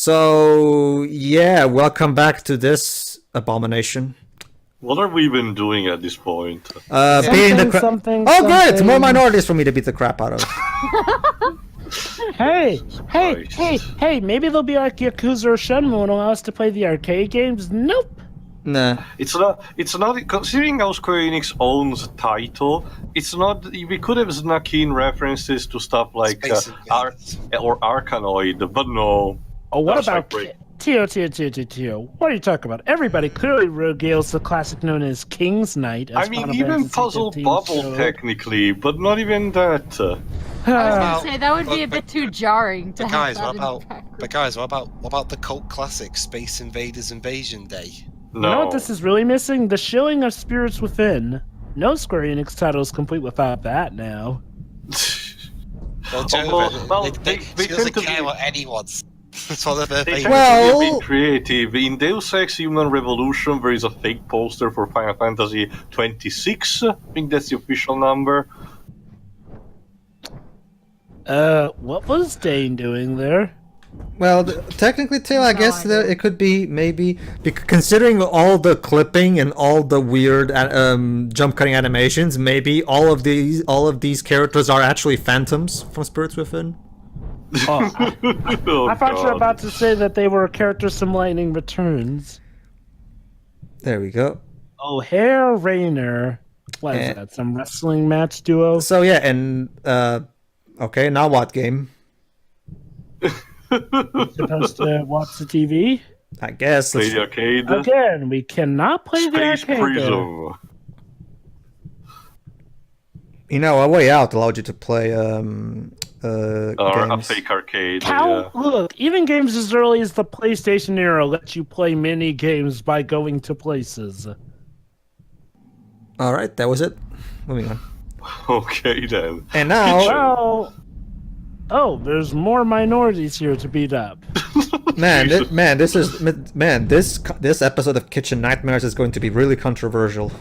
So, yeah, welcome back to this abomination. What have we been doing at this point? Being the Oh, great! More minorities for me to beat the crap out of. Hey, maybe they'll be like Yakuza or Shenmue and allow us to play the arcade games? Nope. Nah. It's not, considering how Square Enix owns the title, it's not, we could have snuck in references to stuff like or Arkanoid, but no. Oh, what about Tio? What are you talking about? Everybody clearly regales the classic known as King's Night. I mean, even Puzzle Bubble technically, but not even that. I was gonna say that would be a bit too jarring to have that But guys, what about the cult classic Space Invaders Invasion Day? No. You know what this is really missing? The shilling of Spirits Within. No Square Enix title is complete without that now. They doesn't care what anyone's. It's one of their favorite. Well, be creative. In Deus Ex Human Revolution, there is a fake poster for Final Fantasy 26. I think that's the official number. What was Dane doing there? Well, technically, too, I guess that it could be maybe considering all the clipping and all the weird jump cutting animations. Maybe all of these characters are actually phantoms from Spirits Within. Oh, I thought you were about to say that they were characters from Lightning Returns. There we go. O'Hare Rayner. What is that? Some wrestling match duo? So yeah, and okay, now what game? Supposed to watch the TV? I guess. Play the arcade. Again, we cannot play Space the arcade. Prism. You know, A Way Out allowed you to play or a fake arcade. Look, even games as early as the PlayStation era let you play mini games by going to places. All right, that was it. Moving on. Okay then. And now, there's more minorities here to beat up. this episode of Kitchen Nightmares is going to be really controversial.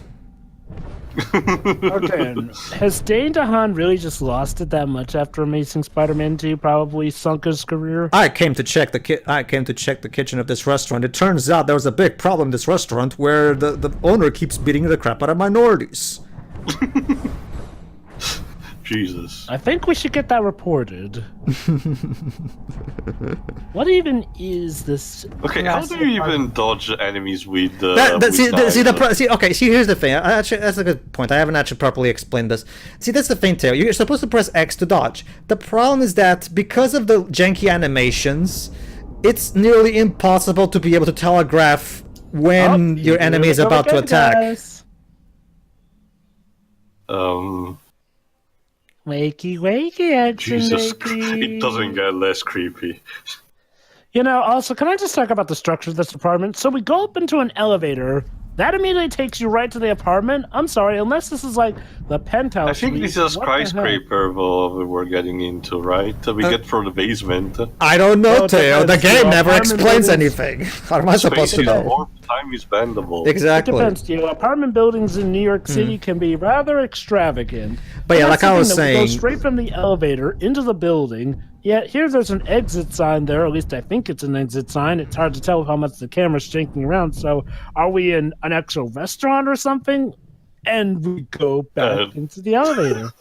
Okay, has Dane DeHaan really just lost it that much after Amazing Spider-Man 2 probably sunk his career? I came to check the kitchen of this restaurant. It turns out there was a big problem in this restaurant where the owner keeps beating the crap out of minorities. Jesus. I think we should get that reported. What even is this? Okay, how do you even dodge enemies with here's the thing. Actually, that's a good point. I haven't actually properly explained this. See, that's the thing, Teo. You're supposed to press X to dodge. The problem is that because of the janky animations, it's nearly impossible to be able to telegraph when your enemy is about to attack. Guys. Wakey, action, Jesus, wakey. it doesn't get less creepy. You know, also, can I just talk about the structure of this apartment? So we go up into an elevator. That immediately takes you right to the apartment? I'm sorry, unless this is like the penthouse. I think suite. this is a skyscraper we're getting into, right? We get from the basement. I don't know, Teo. The game never explains anything. How am I supposed to know? Time is bendable. Exactly. It depends, Teo. Apartment buildings in New York City can be rather extravagant. But yeah, like I was saying, we go straight from the elevator into the building. Yeah, there's an exit sign there. At least I think it's an exit sign. It's hard to tell how much the camera's shaking around. So, are we in an actual restaurant or something? And we go back into the elevator.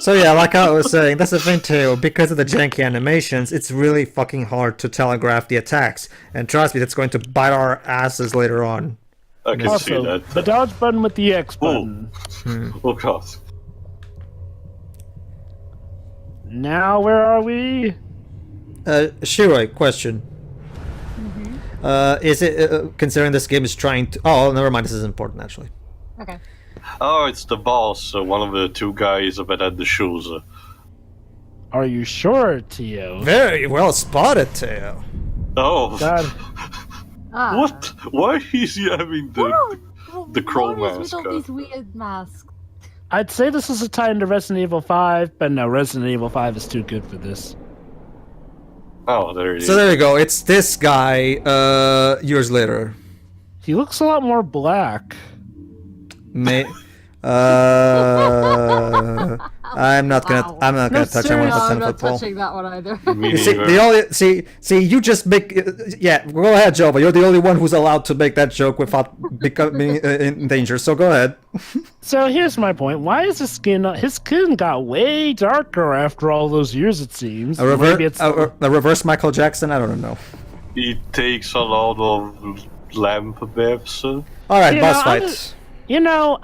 So yeah, like I was saying, that's the thing too. Because of the janky animations, it's really fucking hard to telegraph the attacks. And trust me, that's going to bite our asses later on. I can see that. The dodge button with the X button. Oh god. Now where are we? Shiroi, question. Is it considering this game is trying to? Oh, never mind. This is important actually. Okay. Oh, it's the boss. One of the two guys that had the shoes. Are you sure, Teo? Very well spotted, Teo. Oh. God. What? Why is he having the crow mask? With all these weird masks. I'd say this is a tie into Resident Evil 5, but no, Resident Evil 5 is too good for this. Oh, there it is. So there you go. It's this guy. Years later. He looks a lot more black. I'm not gonna. I'm not gonna touch anyone No, for I'm 10 not football. touching that one either. Me You see, neither. the only see you just make yeah. Go ahead, Jova. You're the only one who's allowed to make that joke without becoming in danger. So go ahead. So here's my point. Why is his skin got way darker after all those years, it seems. A Maybe it's reverse Michael Jackson. I don't know. It takes a lot of lamp bevs. All right, You boss know, fight.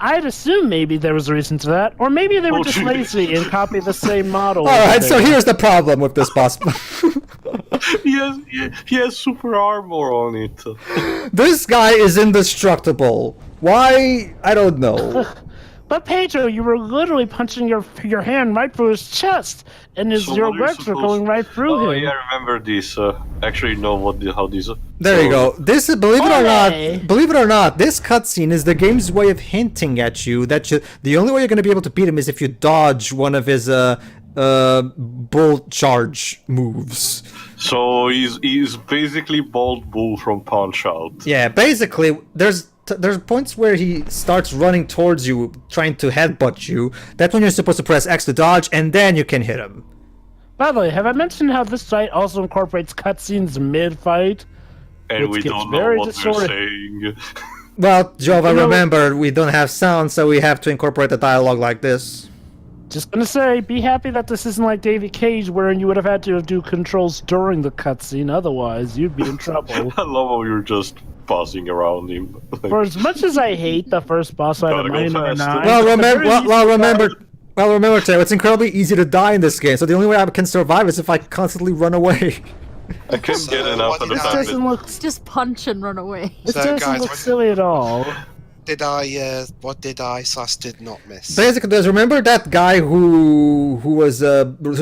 I'd assume maybe there was a reason to that, or maybe they were just lazy and copied the same model. All right, so here's the problem with this boss. He has super armor on it. This guy is indestructible. Why? I don't know. But Pedro, you were literally punching your hand right through his chest, and So your what are you legs were supposed- going right through Oh him. yeah, I remember this. Actually, know how these. There you go. This is, believe it or Olé. not, this cutscene is the game's way of hinting at you that the only way you're going to be able to beat him is if you dodge one of his bull charge moves. So he's basically Bald Bull from Punch Out. Yeah, basically, there's points where he starts running towards you, trying to headbutt you. That's when you're supposed to press X to dodge, and then you can hit him. By the way, have I mentioned how this site also incorporates cutscenes mid-fight? And Which we gets don't know very what they're distorted. saying. Well, Jova, You know- remember, we don't have sound, so we have to incorporate the dialogue like this. Just gonna say, be happy that this isn't like David Cage, wherein you would have had to do controls during the cutscene. Otherwise, you'd be in trouble. I love how you're just passing around him. For as much as I hate the first boss fight of Gotta go Minor faster. 9, Well, it's a remember, very easy remember, Teo, it's incredibly easy to die in this game. So the only way I can survive is if I constantly run away. I can't So, get enough what of the did It I- fact doesn't that look. Just punch and run away. It So, doesn't guys, look what- silly at all. What did I / did not miss? Basically, there's remember that guy who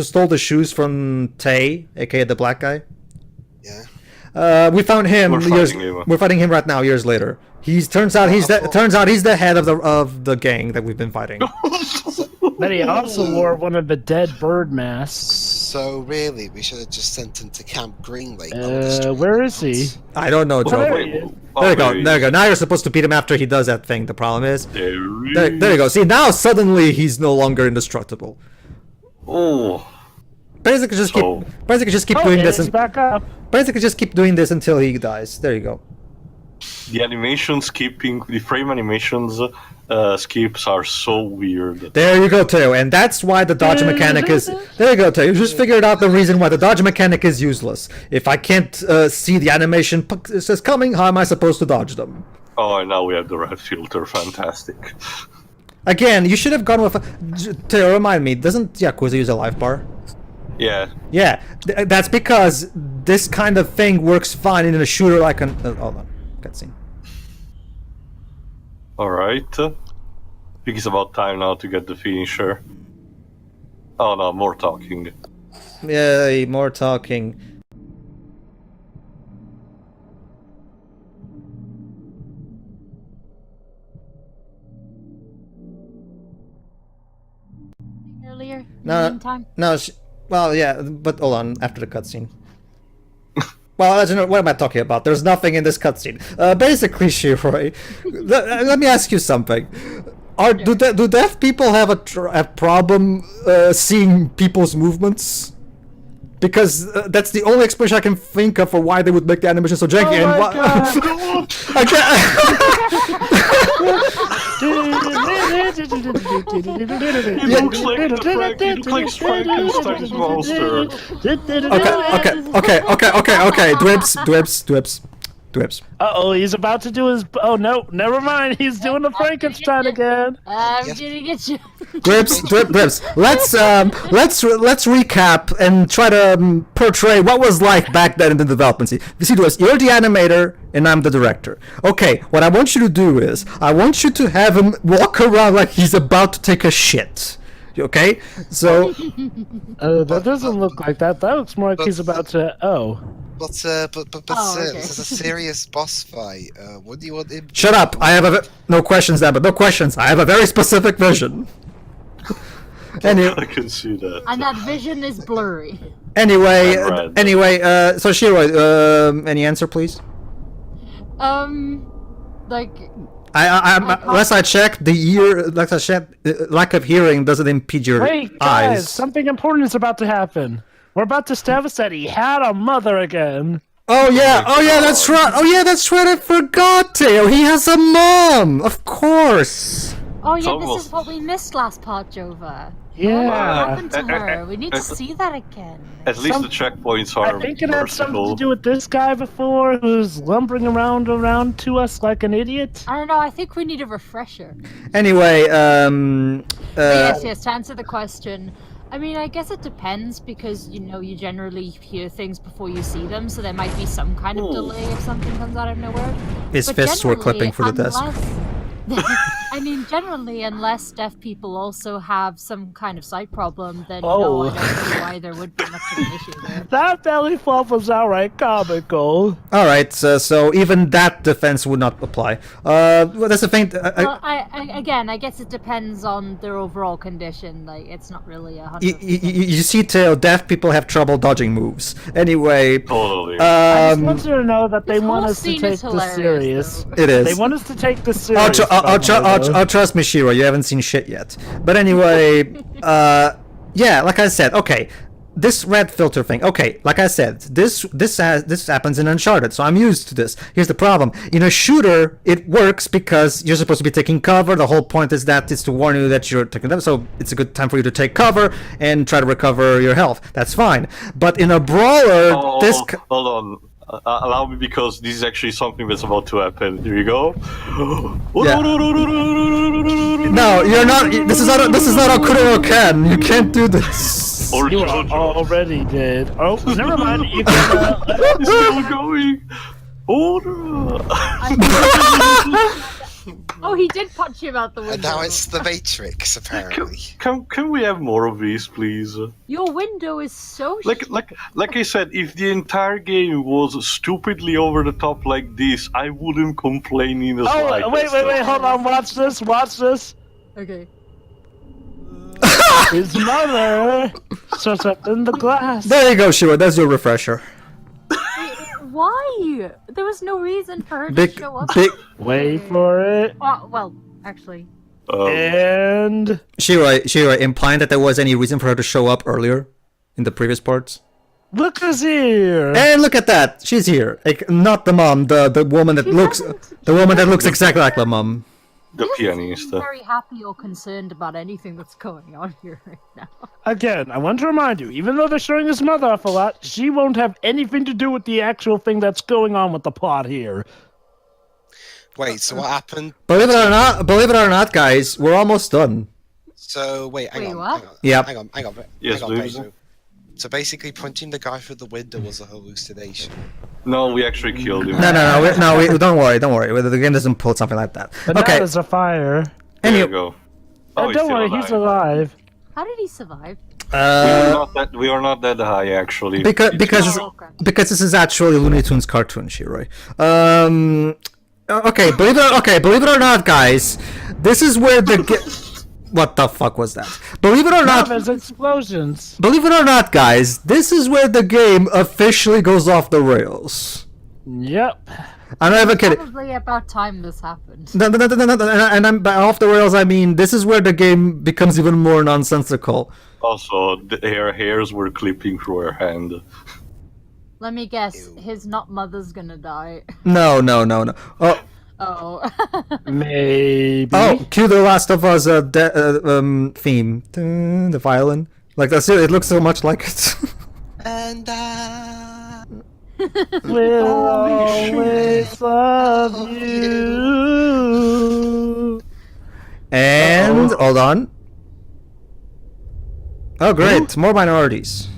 stole the shoes from Tay, aka the black guy. Yeah. We found him. We're fighting him. We're fighting him right now. Years later, turns out he's the head of the gang that we've been fighting. But he also wore one of the dead bird masks. So really, we should have just sent him to Camp Green Lake. Where is he? I don't know, Joe. there There he is. you go. There you go. Now you're supposed to beat him after he does that thing. The problem is, There there you go. See, now suddenly he's no longer indestructible. Oh, Basically, just keep Oh, doing and this. it's back up. Basically, just keep doing this until he dies. There you go. the animation skipping, the frame animations skips are so weird. There you go, Teo. And that's why the dodge mechanic is. There you go, Teo. You just figured out the reason why the dodge mechanic is useless. If I can't see the animation says coming, how am I supposed to dodge them? Oh, and now we have the red filter. Fantastic. Again, you should have gone with. Teo, remind me. Doesn't Yakuza use a life bar? Yeah. Yeah, that's because this kind of thing works fine in a shooter like an. Hold on, cutscene. All right. I think it's about time now to get the finisher. Oh no, more talking. Yay, more talking. Earlier. In No, the meantime. no. Well, yeah, but hold on. After the cutscene. Well, I don't know, what am I talking about? There's nothing in this cutscene. Basically, Shiroi, let me ask you something. Do deaf people have a problem seeing people's movements? Because that's the only explanation I can think of for why they would make the animation so janky. Oh and my God. I He looks like he looks like Frankenstein's monster. Okay. Dwips. Uh-oh, he's about to do his... Oh, no, never mind. He's doing the Frankenstein again. I'm Yes. gonna get you. Dwips. Let's recap and try to portray what was like back then in the development. See, Dwips, you're the animator and I'm the director. Okay, what I want you to do is I want you to have him walk around like he's about to take a shit. Okay, so That doesn't look like that. That looks more like he's about to... Oh. But Oh, okay. this is a serious boss fight. What do you want him? shut up. I have no questions, Dan, but no questions. I have a very specific vision. Anyway. I can see that. And that vision is blurry. Anyway, I'm red. so Shiroi, any answer, please? Like, Unless I check the ear, lack of hearing doesn't impede your Wait, guys, eyes. something important is about to happen. We're about to establish that he had a mother again. Oh yeah, that's right. Oh yeah, that's right. I forgot, Teo. He has a mom, of course. Oh yeah, Almost. this is what we missed last part, Jova. Yeah. What happened to her? We need to see that again. At least the checkpoints are I think it had something to merciful. do with this guy before, who's lumbering around to us like an idiot. I don't know, I think we need a refresher. Anyway, But yes, to answer the question, I mean, I guess it depends because, you know, you generally hear things before you see them, so there might be some kind of delay if something comes out of nowhere. his But fists were generally, clipping for the desk. I mean, generally, unless deaf people also have some kind of sight problem, then Oh. no, I don't see why there would be much of an issue there. That belly flop was outright comical. All right, so even that defense would not apply. Well, that's the thing. Well, again, I guess it depends on their overall condition. Like, it's not really 100%. You see, Teo, deaf people have trouble dodging moves. Anyway, Totally. I just want you to know that they This want whole us to scene take is this hilarious, serious. though. it is. They want us to take this serious. Trust me, Shiro. You haven't seen shit yet. But anyway, yeah, like I said, okay, this red filter thing. Okay, like I said, this happens in Uncharted, so I'm used to this. Here's the problem: in a shooter, it works because you're supposed to be taking cover. The whole point is that it's to warn you that you're taking them, so it's a good time for you to take cover and try to recover your health. That's fine. But in a brawler, Hold on. Allow me, because this is actually something that's about to happen. Here you go. Yeah. No, you're not. This is not a Kuroko Ken. You can't do this. Or You Jojo. already did. Oh, never mind. You can, It's still going. Oh, he did punch him out the window. And now it's the Matrix, apparently. Can we have more of these, please? Your window is so Like I said, if the entire game was stupidly over the top like this, I wouldn't complain in the Oh, slightest. wait, hold on, watch this. Okay. His mother shows up in the glass. There you go, Shiro. That's your refresher. Why? There was no reason for her to Big, show up. big. Wait for it. Well, actually. And Shiro, implying that there was any reason for her to show up earlier in the previous parts. look who's here. And look at that, she's here. Like, not the mom, the woman that looks exactly like the mom. The He doesn't pianist. seem very happy or concerned about anything that's going on here right now. Again, I want to remind you, even though they're showing his mother off a lot, she won't have anything to do with the actual thing that's going on with the plot here. Wait, so what happened? Believe it or not, guys, we're almost done. So, wait, hang Wait, on. what? Hang on, Yep. hang on. Yes, hang on, please. Pedro. So basically, punching the guy through the window was a hallucination. No, we actually killed him. No, don't worry. The game doesn't pull something like that. But Okay. now there's a fire. There you go. Oh, Don't worry, he's alive. How did he survive? We are not that high, actually. Because Oh, okay. because this is actually a Looney Tunes cartoon, Shiro. Okay, believe it or not, guys, this is where what the fuck was that? Believe it or Now not, there's explosions. believe it or not, guys, this is where the game officially goes off the rails. Yep. I'm not even kidding. Probably about time this happened. No, and I'm by off the rails. I mean, this is where the game becomes even more nonsensical. Also, her hairs were clipping through her hand. Let me guess, his not mother's gonna die. No. Oh. Maybe. Oh, cue the Last of Us theme. The violin. Like that's it. It looks so much like it. And We'll always love you. And hold on. Oh, great! More minorities.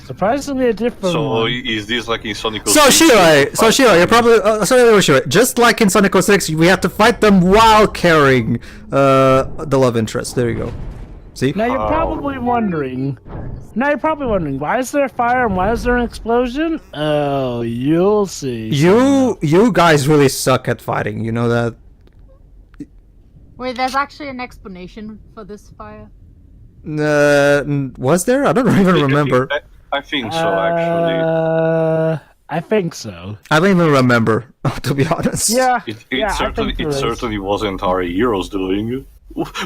Surprisingly a different So one. is this like in Sonic? So Shiro, you're probably Shiro. Just like in Sonic 06, we have to fight them while carrying the love interest. There you go. See? Now you're probably wondering. Why is there fire and why is there an explosion? Oh, you'll see. You guys really suck at fighting. You know that. Wait, there's actually an explanation for this fire? Was there? I don't even remember. I think so, actually. I I think so. I don't even remember, to be honest. Yeah. It certainly wasn't our heroes doing.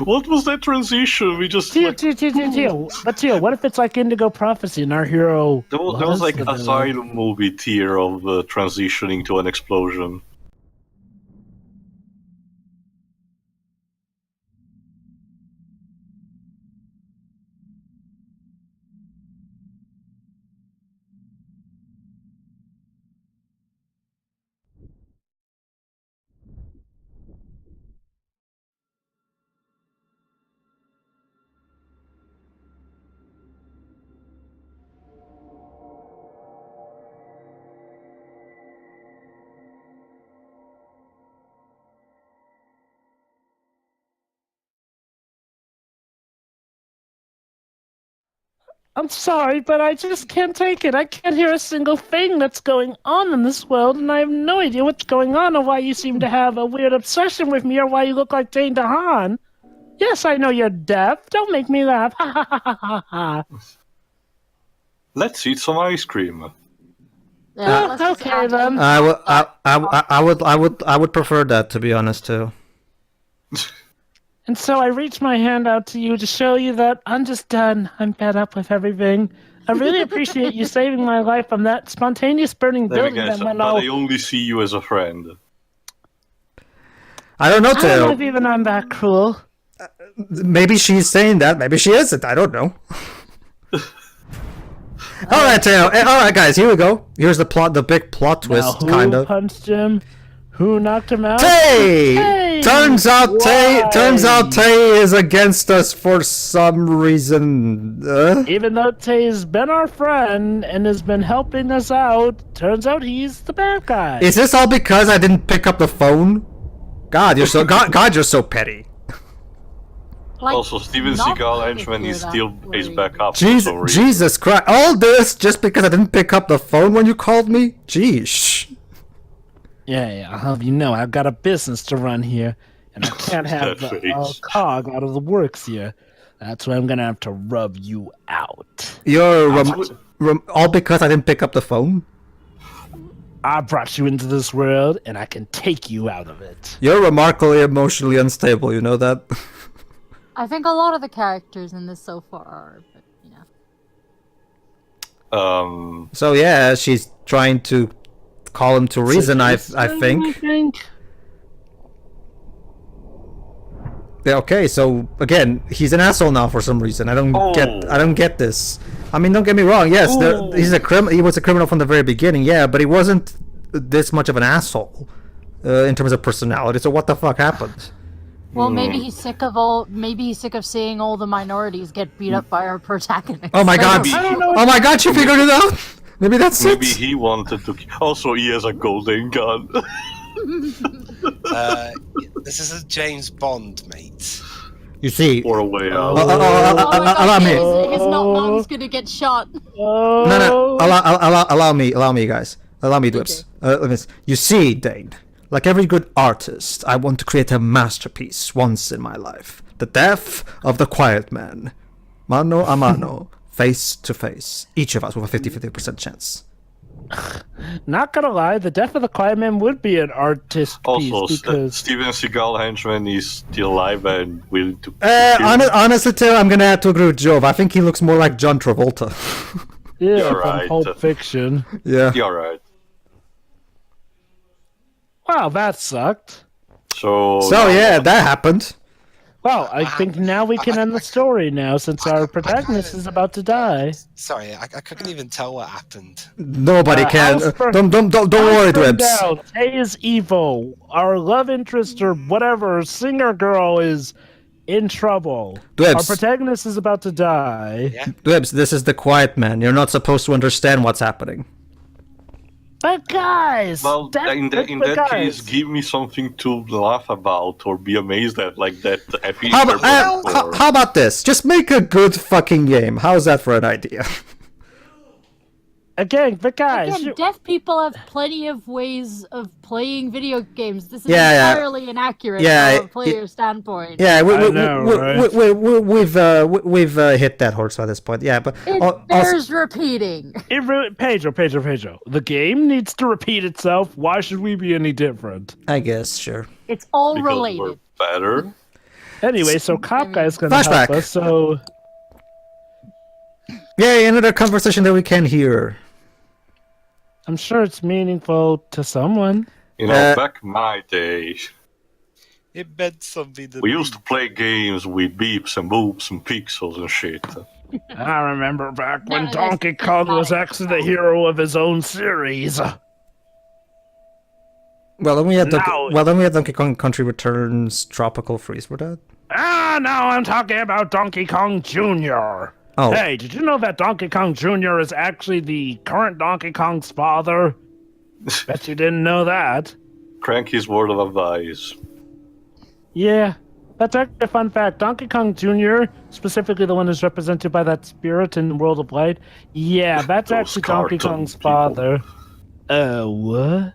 What was that transition? We just Teal. But Teal, what if it's like Indigo Prophecy and our hero? there was like a Asylum movie tier of transitioning to an explosion. I'm sorry, but I just can't take it. I can't hear a single thing that's going on in this world, and I have no idea what's going on or why you seem to have a weird obsession with me or why you look like Dane DeHaan. Yes, I know you're deaf. Don't make me laugh. Ha ha ha ha ha. Let's eat some ice cream. Yeah, let's just Okay add then. in. I would prefer that, to be honest, too. And so I reached my hand out to you to show you that I'm just done. I'm fed up with everything. I really appreciate you saving my life from that spontaneous burning There we building go, that went but all... I only see you as a friend. I don't know, I don't know Teo. if even I'm that cruel. Maybe she's saying that, maybe she isn't, I don't know. Alright, Teo. Alright, guys, here we go. Here's the plot, the big plot twist, Now, kind who of. punched him? Who knocked him out? Tay! Tay! Turns out Why? Tay is against us for some reason. Even though Tay's been our friend and has been helping us out, turns out he's the bad guy. Is this all because I didn't pick up the phone? God, you're so petty. Like, Also, Steven not Seagal really henchman clear is that still is worried. back up. for some reason. Jesus Christ! All this just because I didn't pick up the phone when you called me? Jeez. Yeah, I'll have you know, I've got a business to run here, and I can't have That the face. cog out of the works here. That's why I'm gonna have to rub you out. You're all because I didn't pick up the phone? I brought you into this world, and I can take you out of it. You're remarkably emotionally unstable, you know that? I think a lot of the characters in this so far are, but, you know. So So yeah, she's trying to call him to reason, I think. Yeah, okay, so again, he's an asshole now for some reason. I don't get this. I mean, don't get me wrong. Yes, he was a criminal from the very beginning. Yeah, but he wasn't this much of an asshole in terms of personality. So what the fuck happened? Well, maybe he's sick of seeing all the minorities get beat up by our protagonist. Oh my god! I don't know. Oh my god! You figured it out. Maybe that's maybe it. he wanted to. Also, he has a golden gun. This is a James Bond, mate. You see. Or a way out. Allow me. His not mom's gonna get shot. No. Allow me, guys. Allow me, Dwips. You see, Dane, like every good artist, I want to create a masterpiece once in my life. The death of the quiet man. Mano a mano. Face to face. Each of us with a 50% chance. Not gonna lie, the death of the quiet man would be an artist Also, piece because Steven Seagal henchman is still alive and willing to. Honestly, Teo, I'm gonna have to agree with Jove. I think he looks more like John Travolta. yeah, You're from right. Pulp Fiction. Yeah. You're right. Wow, that sucked. So Yeah, that happened. Well, I think now we can end the story now since our protagonist is about to die. Sorry, I couldn't even tell what happened. Nobody can. House Don't worry, burned Dwips. down. Tay is evil. Our love interest or whatever singer girl is in trouble. Dwibs. Our protagonist is about to die. Yeah. Dwibs, this is the quiet man. You're not supposed to understand what's happening. But guys, Well, in that guys. case, give me something to laugh about or be amazed at, like that epic. How about this? Just make a good fucking game. How's that for an idea? Again, but guys, Again, deaf people have plenty of ways of playing video games. This is Yeah. entirely inaccurate Yeah, from a player standpoint. Yeah, I know, right? we've hit that horse by this point. Yeah, but It bears repeating. Pedro. The game needs to repeat itself. Why should we be any different? I guess sure. It's all Because related. we're better. Anyway, so Cop Guy's gonna Flashback. help us. So Yay, another conversation that we can hear. I'm sure it's meaningful to someone. You know, back in my day, It meant something to we me. used to play games with beeps and boops and pixels and shit. I remember back when No, Donkey that's Kong not was it. actually the hero of his own series. Well, then we had Now- Donkey Kong Country Returns, Tropical Freeze. Were that? Now I'm talking about Donkey Kong Jr. Oh. Hey, did you know that Donkey Kong Jr. is actually the current Donkey Kong's father? Bet you didn't know that. Cranky's word of advice. Yeah, that's actually a fun fact. Donkey Kong Jr., specifically the one who's represented by that spirit in World of Light, yeah, that's Those actually Donkey cartoon Kong's people. father. What?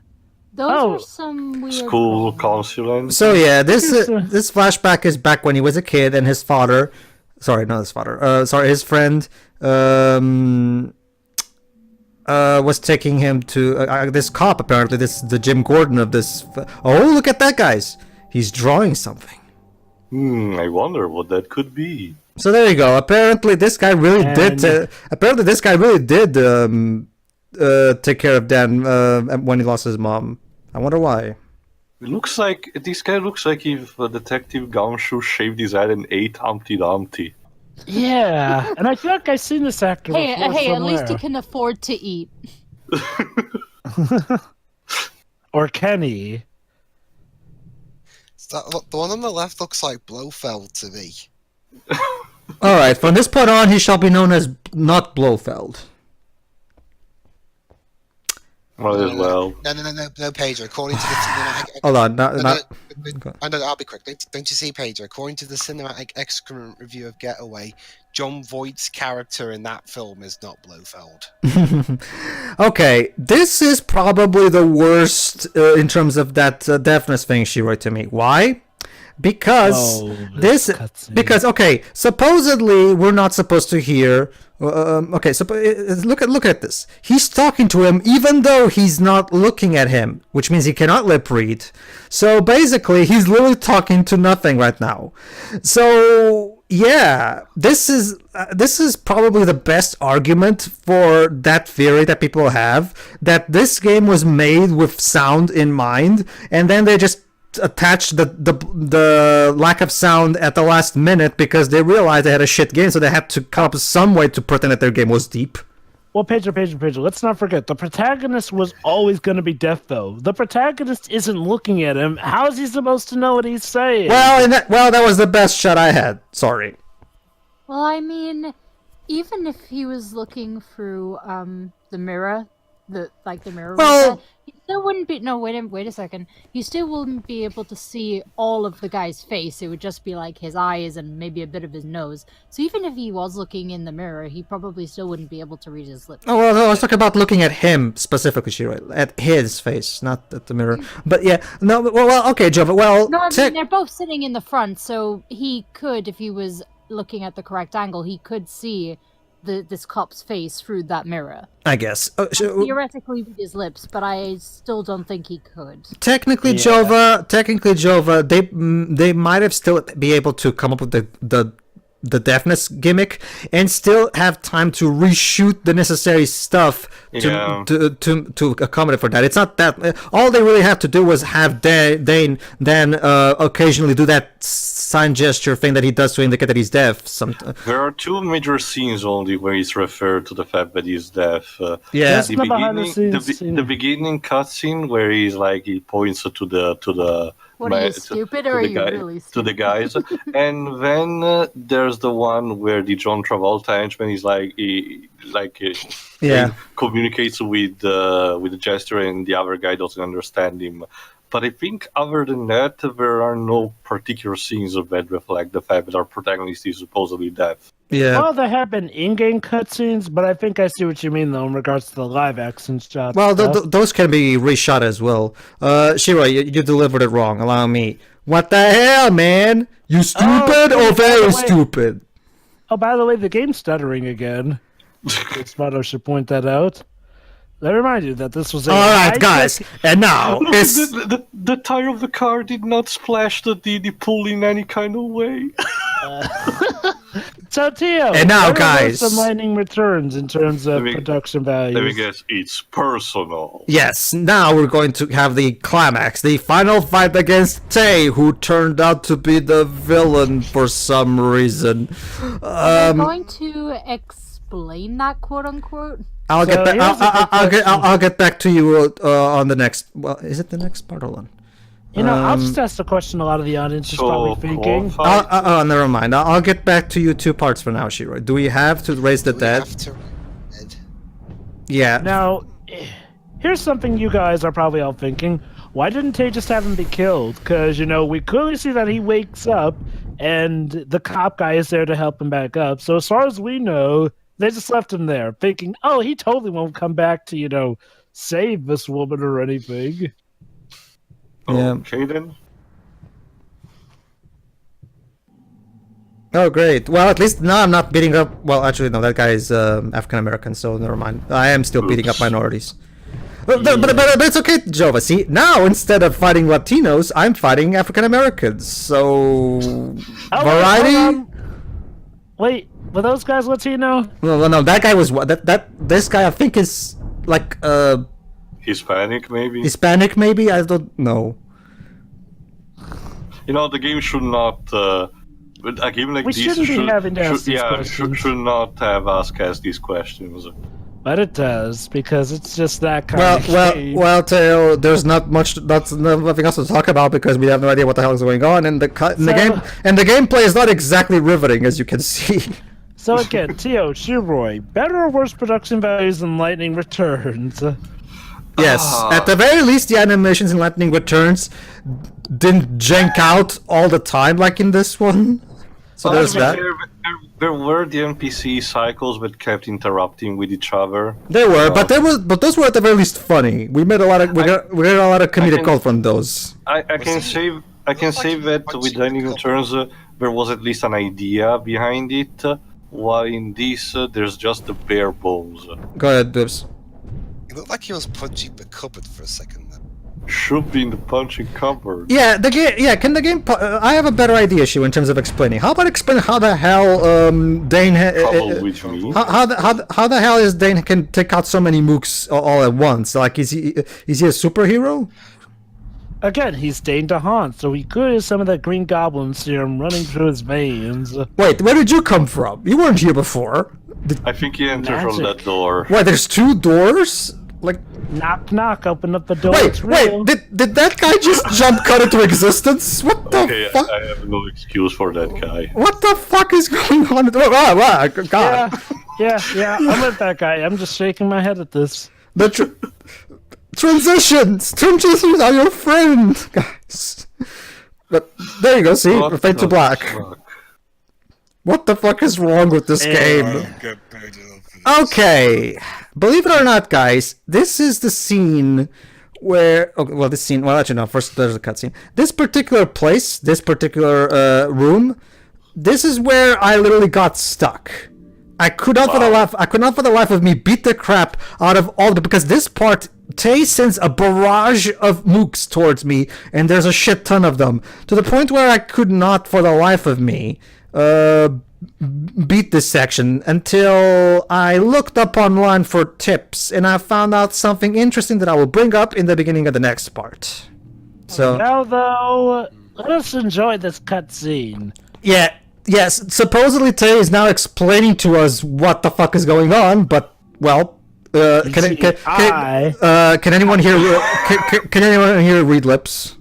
Those Oh. are some weird. School consulants. So yeah, this Here's, this flashback is back when he was a kid and his father, sorry, not his father, his friend, was taking him to this cop. Apparently, the Jim Gordon of this. Oh, look at that, guys! He's drawing something. I wonder what that could be. So there you go. Apparently, this guy really did. Take care of Dan when he lost his mom. I wonder why. It looks like this guy looks like if Detective Gumshoe shaved his head and ate Humpty Dumpty. Yeah, and I feel like I've seen this actor Hey, before hey! At least he somewhere. can afford to eat. Or Kenny. The one on the left looks like Blofeld to me. All right, from this point on, he shall be known as not Blofeld. Might as well. No, Pedro. According to the cinematic... Hold on, I'll be quick. Don't you see, Pedro? According to the cinematic excrement review of Getaway, John Voight's character in that film is not Blofeld. Okay, this is probably the worst in terms of that deafness thing she wrote to me. Why? Because okay, supposedly we're not supposed to hear. Okay, so look at this. He's talking to him even though he's not looking at him, which means he cannot lip read. So basically, he's literally talking to nothing right now. So yeah, this is probably the best argument for that theory that people have, that this game was made with sound in mind, and then they just attached the lack of sound at the last minute because they realized they had a shit game, so they had to come up with some way to pretend that their game was deep. Well, Pedro, let's not forget, the protagonist was always going to be deaf, though. The protagonist isn't looking at him. How is he supposed to know what he's saying? Well, that was the best shot I had. Sorry. Well, I mean, even if he was looking through the mirror, the mirror. Well, he still wouldn't be. No, wait a second. He still wouldn't be able to see all of the guy's face. It would just be like his eyes and maybe a bit of his nose. So even if he was looking in the mirror, he probably still wouldn't be able to read his lips. Oh, well, I was talking about looking at him specifically, Shiro, at his face, not at the mirror. But yeah, no, well, okay, Jova. Well, No, I mean, they're both sitting in the front, so he could, if he was looking at the correct angle, he could see this cop's face through that mirror. I guess. Theoretically read his lips, but I still don't think he could. Technically, Jova, they might have still be able to come up with the deafness gimmick and still have time to reshoot the necessary stuff to accommodate for that. It's not that all they really have to do was have Dane then occasionally do that sign gesture thing that he does to indicate that he's deaf. There are two major scenes only where he's referred to the fact that he's deaf. Yeah, the beginning cutscene where he points to the. What, are you stupid or are you really stupid? To the guys. And then there's the one where the John Travolta henchman is communicates with the gesture and the other guy doesn't understand him. But I think other than that, there are no particular scenes of that reflect the fact that our protagonist is supposedly deaf. Yeah. Well, there have been in-game cutscenes, but I think I see what you mean, though, in regards to the live-action shots. Well, those can be reshot as well. Shiro, you delivered it wrong. Allow me. What the hell, man? You stupid or very stupid? Oh, by the way, the game's stuttering again. Smarto should point that out. Let me remind you that this was a... Alright, guys, and now it's... The tire of the car did not splash the pool in any kind of way. So, Tio, and now, what are guys... some lightning returns in terms of production values? Let me guess, it's personal. Yes, now we're going to have the climax, the final fight against Tay, who turned out to be the villain for some reason. I'm going to explain that, quote unquote. I'll get back to you on the next. Well, is it the next part? Hold on. I'll just ask the question a lot of the audience is probably thinking. Never mind. I'll get back to you 2 parts for now, Shiro. Do we have to raise the dead? Yeah. Now, here's something you guys are probably all thinking. Why didn't Tay just have him be killed? Because, we clearly see that he wakes up and the cop guy is there to help him back up. So as far as we know, they just left him there thinking, oh, he totally won't come back to, save this woman or anything. Yeah. Okay, then. Oh, great. Well, at least now I'm not beating up... Well, actually, no, that guy is African-American, so never mind. I am still beating up minorities. But it's okay, Jova. See, now instead of fighting Latinos, I'm fighting African-Americans. So... variety? Wait, were those guys Latino? No, that guy was... This guy, I think, is like... Hispanic, maybe? Hispanic, maybe? I don't know. The game should not... a game like this should not have us ask these questions. But it does, because it's just that kind of game. Well, Teo, there's nothing else to talk about because we have no idea what the hell is going on, and the gameplay is not exactly riveting, as you can see. So again, Teo, Shiroi, better or worse production values than Lightning Returns? Yes, at the very least, the animations in Lightning Returns didn't jank out all the time like in this one. So there's that. There were the NPC cycles that kept interrupting with each other. There were, but those were at the very least funny. We got a lot of comedic gold from those. I can say that with Lightning Returns there was at least an idea behind it, while in this there's just the bare bones. Go ahead, Dibs. It looked like he was punching the cupboard for a second. Should be in the punching cupboard. Yeah, the game. Yeah, can the game? I have a better idea, Shu, in terms of explaining. How about explain how the hell Dane? How the hell is Dane can take out so many mooks all at once? Like, is he a superhero? Again, he's Dane DeHaan, so he could have some of that Green Goblin serum running through his veins. Wait, where did you come from? You weren't here before. I think he entered from that door. Wait, there's 2 doors? Like, knock, knock, open up the door. Wait, did that guy just jump cut into existence? What the fuck? I have no excuse for that guy. What the fuck is going on? Oh, God. Yeah, I'm with that guy. I'm just shaking my head at this. The transitions are your friend, guys. But there you go, see? Fade to black. What the fuck is wrong with this game? Okay, believe it or not, guys, this is the scene where... actually, no, first there's a cutscene. This particular place, this particular room, this is where I literally got stuck. I could not for the life of me beat the crap out of all of it, because this part, Tay sends a barrage of mooks towards me, and there's a shit ton of them, to the point where I could not for the life of me beat this section until I looked up online for tips, and I found out something interesting that I will bring up in the beginning of the next part. So now, though, let us enjoy this cutscene. Yes, supposedly Tay is now explaining to us what the fuck is going on, but, well, can anyone here read lips?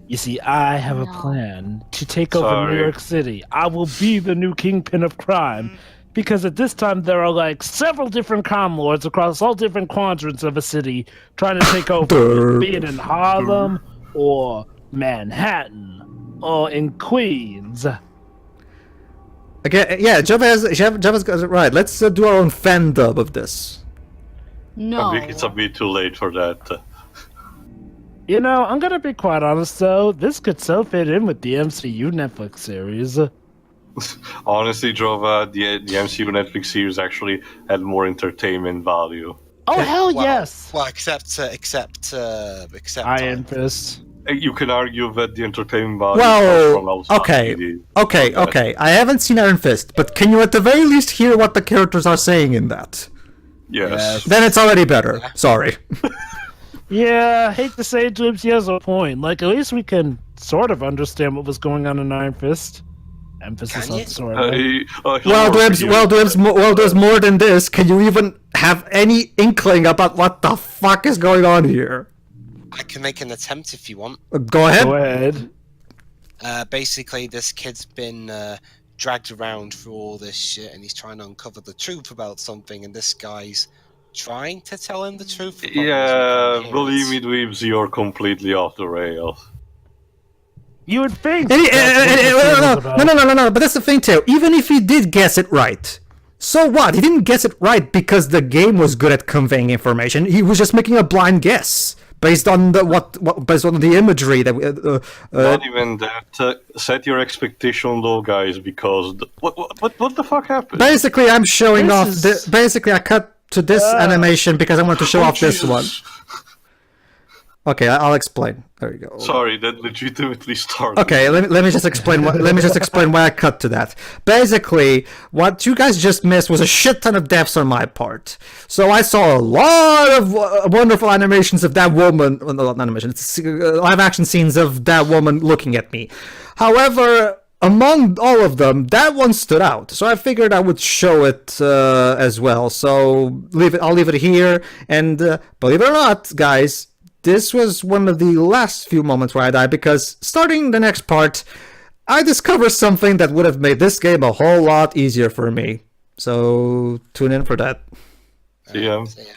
You see, I have a plan to take over New York City. I will be the new kingpin of crime. Because at this time, there are like several different crime lords across all different quadrants of a city trying to take over, be it in Harlem or Manhattan or in Queens. Again, yeah, Java's got it right. Let's do our own fan dub of this. No. I think it's a bit too late for that. You know, I'm gonna be quite honest though. This could so fit in with the MCU Netflix series. Honestly, Jova, the MCU Netflix series actually had more entertainment value. Oh hell Well, yes! Well, except Iron Fist. You can argue that the entertainment value comes from Well, outside okay. I haven't seen Iron Fist, but can you at the very least hear what the characters are saying in that? Yes. Then it's already better. Sorry. Yeah, I hate to say it, Jibs, he has a point. Like, at least we can sort of understand what was going on in Iron Fist. Emphasis Can on you? sort of. There's more than this. Can you even have any inkling about what the fuck is going on here? I can make an attempt if you want. Go ahead. Go ahead. Basically, this kid's been dragged around through all this shit, and he's trying to uncover the truth about something, and this guy's trying to tell him the truth. Yeah, believe me, dweebs, you're completely off the rails. You would think. No. But that's the thing, too. Even if he did guess it right, so what? He didn't guess it right because the game was good at conveying information. He was just making a blind guess based on based on the imagery that. Not even that. Set your expectation low, guys, because what the fuck happened? Basically, I'm showing This off. is- Basically, I cut to this animation because I want to show off this one. Okay, I'll explain. There you go. Sorry, that legitimately started. Okay, let me just explain. Let me just explain why I cut to that. Basically, what you guys just missed was a shit ton of deaths on my part. So I saw a lot of wonderful animations of that woman. Well, not animations, live action scenes of that woman looking at me. However, among all of them, that one stood out. So I figured I would show it as well. So I'll leave it here. And believe it or not, guys, this was one of the last few moments where I died, because starting the next part, I discovered something that would have made this game a whole lot easier for me. So tune in for that. Yeah. So, yeah.